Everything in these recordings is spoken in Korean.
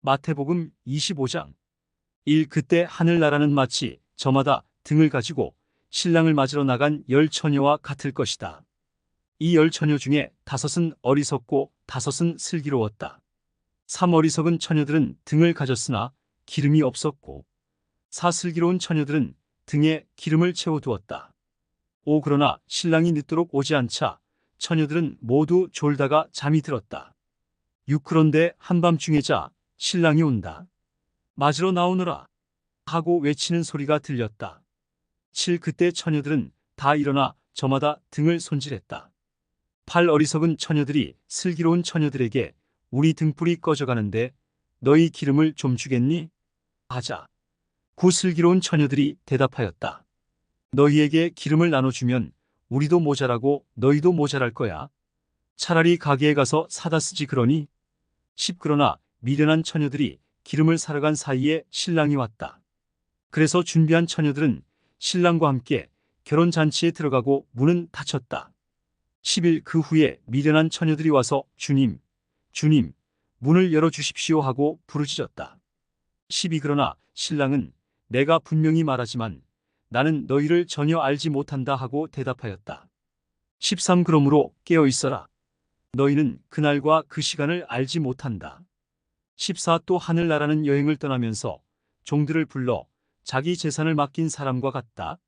마태복음 25장 1. 그때 하늘나라는 마치 저마다 등을 가지고 신랑을 맞으러 나간 10처녀와 같을 것이다. 이 10처녀 중에 5은 어리석고 5은 슬기로웠다. 3. 어리석은 처녀들은 등을 가졌으나 기름이 없었고 4. 슬기로운 처녀들은 등에 기름을 채워두었다. 5. 그러나 신랑이 늦도록 오지 않자 처녀들은 모두 졸다가 잠이 들었다. 6. 그런데 한밤중에 자 신랑이 온다. 맞으러 나오너라 하고 외치는 소리가 들렸다. 7. 그때 처녀들은 다 일어나 저마다 등을 손질했다. 8. 어리석은 처녀들이 슬기로운 처녀들에게 우리 등불이 꺼져가는데 너희 기름을 좀 주겠니? 하자. 9. 슬기로운 처녀들이 대답하였다. 너희에게 기름을 나눠주면 우리도 모자라고 너희도 모자랄 거야. 차라리 가게에 가서 사다 쓰지 그러니. 10. 그러나 미련한 처녀들이 기름을 사러 간 사이에 신랑이 왔다. 그래서 준비한 처녀들은 신랑과 함께 결혼잔치에 들어가고 문은 닫혔다. 11. 그 후에 미련한 처녀들이 와서 주님, 주님, 문을 열어주십시오 하고 부르짖었다. 12. 그러나 신랑은 내가 분명히 말하지만 나는 너희를 전혀 알지 못한다 하고 대답하였다. 13. 그러므로 깨어 있어라. 너희는 그날과 그 시간을 알지 못한다. 14. 또 하늘나라는 여행을 떠나면서 종들을 불러 자기 재산을 맡긴 사람과 같다.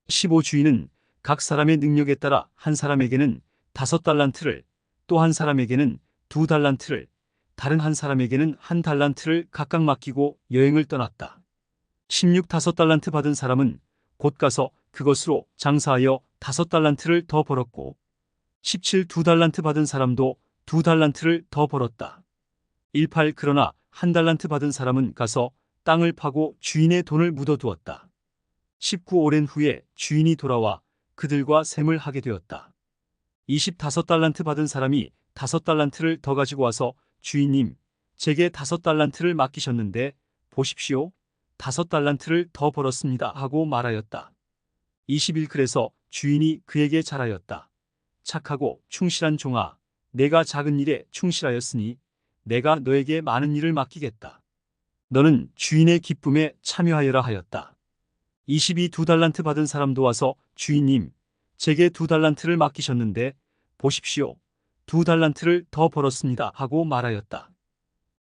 15. 주인은 각 사람의 능력에 따라 한 사람에게는 5달란트를, 또 한 사람에게는 2달란트를, 다른 한 사람에게는 1달란트를 각각 맡기고 여행을 떠났다. 16. 5달란트 받은 사람은 곧 가서 그것으로 장사하여 5달란트를 더 벌었고 17. 2달란트 받은 사람도 2달란트를 더 벌었다. 18. 그러나 1달란트 받은 사람은 가서 땅을 파고 주인의 돈을 묻어두었다. 19. 오랜 후에 주인이 돌아와 그들과 셈을 하게 되었다. 20. 5달란트 받은 사람이 5달란트를 더 가지고 와서 주인님, 제게 5달란트를 맡기셨는데 보십시오. 5달란트를 더 벌었습니다 하고 말하였다. 21. 그래서 주인이 그에게 잘하였다. 착하고 충실한 종아, 내가 작은 일에 충실하였으니 내가 너에게 많은 일을 맡기겠다. 너는 주인의 기쁨에 참여하여라 하였다. 22. 2달란트 받은 사람도 와서 주인님, 제게 2달란트를 맡기셨는데 보십시오. 2달란트를 더 벌었습니다 하고 말하였다.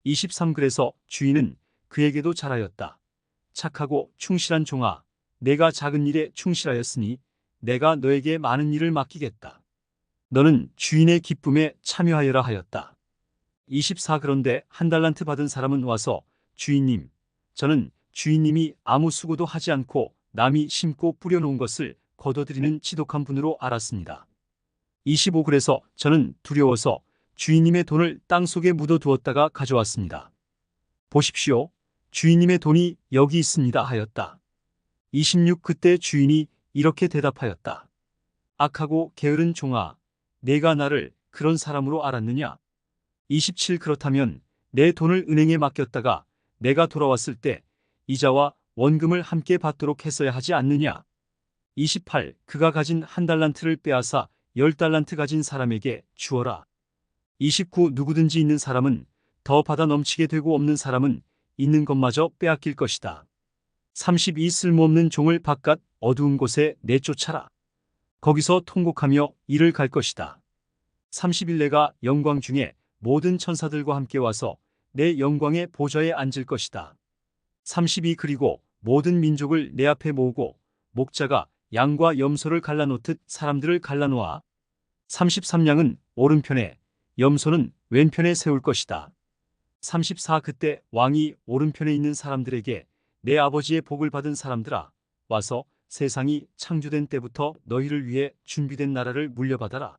23. 그래서 주인은 그에게도 잘하였다. 착하고 충실한 종아, 내가 작은 일에 충실하였으니 내가 너에게 많은 일을 맡기겠다. 너는 주인의 기쁨에 참여하여라 하였다. 24. 그런데 1달란트 받은 사람은 와서 주인님, 저는 주인님이 아무 수고도 하지 않고 남이 심고 뿌려놓은 것을 거둬들이는 지독한 분으로 알았습니다. 25. 그래서 저는 두려워서 주인님의 돈을 땅속에 묻어두었다가 가져왔습니다. 보십시오. 주인님의 돈이 여기 있습니다 하였다. 26. 그때 주인이 이렇게 대답하였다. 악하고 게으른 종아, 내가 나를 그런 사람으로 알았느냐? 27. 그렇다면 내 돈을 은행에 맡겼다가 내가 돌아왔을 때 이자와 원금을 함께 받도록 했어야 하지 않느냐? 28. 그가 가진 1달란트를 빼앗아 10달란트 가진 사람에게 주어라. 29. 누구든지 있는 사람은 더 받아 넘치게 되고 없는 사람은 있는 것마저 빼앗길 것이다. 32. 쓸모없는 종을 바깥 어두운 곳에 내쫓아라. 거기서 통곡하며 이를 갈 것이다. 30일 내가 영광 중에 모든 천사들과 함께 와서 내 영광의 보좌에 앉을 것이다. 32. 그리고 모든 민족을 내 앞에 모으고 목자가 양과 염소를 갈라놓듯 사람들을 갈라놓아 33. 양은 오른편에 염소는 왼편에 세울 것이다. 34. 그때 왕이 오른편에 있는 사람들에게 내 아버지의 복을 받은 사람들아, 와서 세상이 창조된 때부터 너희를 위해 준비된 나라를 물려받아라.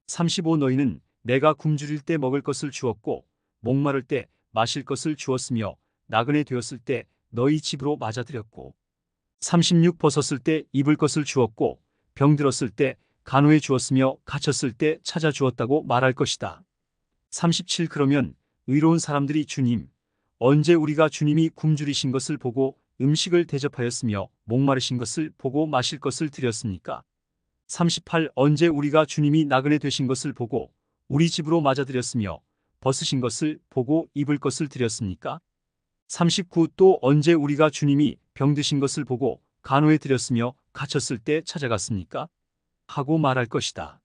35. 너희는 내가 굶주릴 때 먹을 것을 주었고 목마를 때 마실 것을 주었으며 나그네 되었을 때 너희 집으로 맞아들였고 36. 벗었을 때 입을 것을 주었고 병들었을 때 간호해 주었으며 갇혔을 때 찾아 주었다고 말할 것이다. 37. 그러면 의로운 사람들이 주님, 언제 우리가 주님이 굶주리신 것을 보고 음식을 대접하였으며 목마르신 것을 보고 마실 것을 드렸습니까? 38. 언제 우리가 주님이 나그네 되신 것을 보고 우리 집으로 맞아들였으며 벗으신 것을 보고 입을 것을 드렸습니까? 39. 또 언제 우리가 주님이 병드신 것을 보고 간호해 드렸으며 갇혔을 때 찾아갔습니까? 하고 말할 것이다.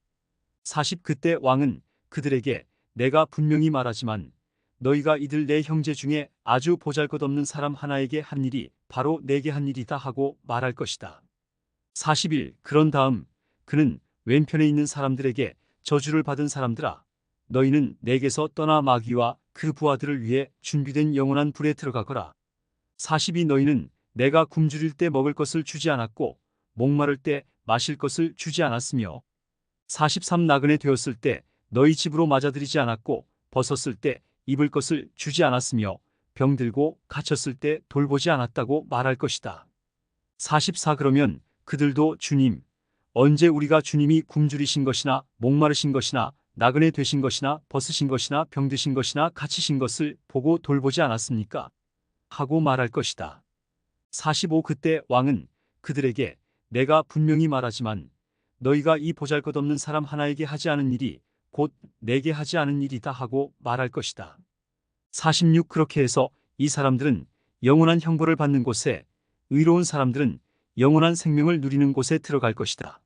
40. 그때 왕은 그들에게 내가 분명히 말하지만 너희가 이들 내 형제 중에 아주 보잘것없는 사람 하나에게 한 일이 바로 내게 한 일이다 하고 말할 것이다. 41. 그런 다음 그는 왼편에 있는 사람들에게 저주를 받은 사람들아, 너희는 내게서 떠나 마귀와 그 부하들을 위해 준비된 영원한 불에 들어가거라. 42. 너희는 내가 굶주릴 때 먹을 것을 주지 않았고 목마를 때 마실 것을 주지 않았으며 43. 나그네 되었을 때 너희 집으로 맞아들이지 않았고 벗었을 때 입을 것을 주지 않았으며 병들고 갇혔을 때 돌보지 않았다고 말할 것이다. 44. 그러면 그들도 주님, 언제 우리가 주님이 굶주리신 것이나 목마르신 것이나 나그네 되신 것이나 벗으신 것이나 병드신 것이나 갇히신 것을 보고 돌보지 않았습니까? 하고 말할 것이다. 45. 그때 왕은 그들에게 내가 분명히 말하지만 너희가 이 보잘것없는 사람 하나에게 하지 않은 일이 곧 내게 하지 않은 일이다 하고 말할 것이다. 46. 그렇게 해서 이 사람들은 영원한 형벌을 받는 곳에, 의로운 사람들은 영원한 생명을 누리는 곳에 들어갈 것이다.